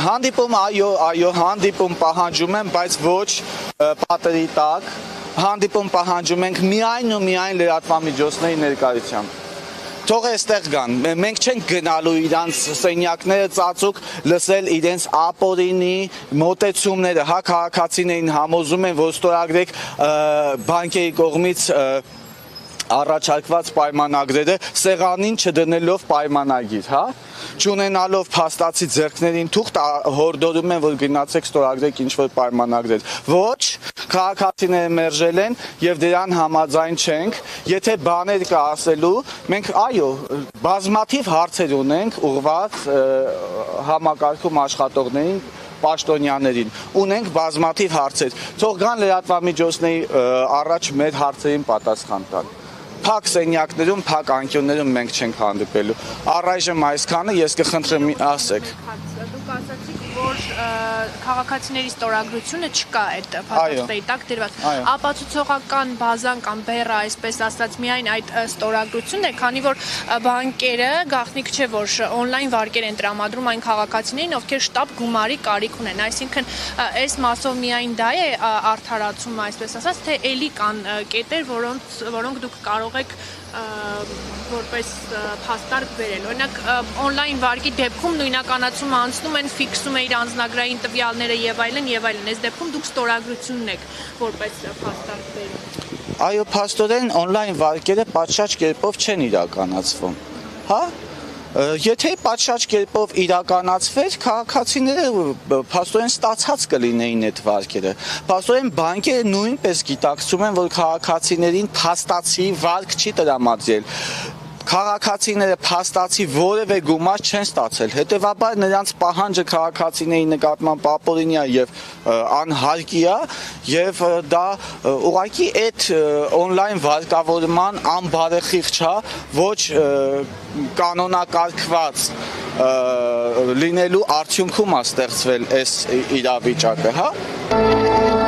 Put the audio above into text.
Հանդիպում, այո, հանդիպում պահանջում եմ, բայց ոչ պատերի տակ, հանդիպում պահանջում ենք միայն ու միայն լրատվամիջոցների ներկայությամբ։ Թող այստեղ գան, մենք չենք գնալու իրանց սենյակները ծածուկ լսել իրենց ապօրինի մոտեցումները, հա քաղաքացիներին համոզում են, որ ստորագրեք բանկերի կողմից առաջարկված պայմանագրերը սեղանին չդնելով պայմանագիր, հա, չունենալով փաստացի ձեռքներին թուղթ հորդորում են, որ գնացեք ստորագրեք ինչ-որ պայմանագրեր։ Ոչ, քաղաքացիները մերժել են եւ դրան համաձայն չենք։ Եթե բաներ կա ասելու, մենք այո, բազմաթիվ հարցեր ունենք ուղղված համակարգում աշխատողներին պաշտոնյաներին, ունենք բազմաթիվ հարցեր։ Թող գան լրատվամիջոցների առաջ մեր հարցերին պատասխան տան։ Փակ սենյակներում, փակ անկյուններում մենք չենք հանդիպելու։ Առայժմ այսքանը, ես կխնդրեմ ասեք։ Դուք ասացիք, որ քաղաքացիների ստորագրությունը չկա այդ փաստաթղթերի տակ դրված։ Ապացուցողական բազան կամ բեռը, այսպես ասած, միայն այդ ստորագրությունն է, քանի որ բանկերը գաղտնիք չէ, որ on-line վարկեր են տրամադրում այն քաղաքացիներին, ովքեր շտապ գումարի կարիք ունեն։ Այսինքն, այս մասով միայն դա է արդարացում, այսպես ասած, թե էլի կան կետեր, որոնք դուք կարող եք որպես փաստարկ բերել։ Օրինակ on-line վարկի դեպքում նույնականացումը անցնում են, ֆիքսում է իր անձնագրային տվյալները եւ այլն եւ այլն։ Այս դեպքում դուք ստորագրությունն եք որպես փաստարկ բերում։ Այո, փաստորեն on-line վարկերը պատշաճ կերպով չեն իրականացվում։ Հա? Եթե պատշաճ կերպով իրականացվեր, քաղաքացիները փաստորեն ստացած կլինեին այդ վարկերը։ Փաստորեն բանկերը նույնպես գիտակցում են, որ քաղաքացիներին փաստացի վարկ չի տրամադրել։ Քաղաքացիները փաստացի որևէ գումար չեն ստացել։ Հետևաբար նրանց պահանջը քաղաքացիների նկատմամբ ապօրինի է եւ անհարկի է եւ դա ուղղակի այդ on-line վարկավորման անբարեխիղճ է, ոչ կանոնակարգված լինելու արդյունքում է ստեղծվել այս իրավիճակը, հա։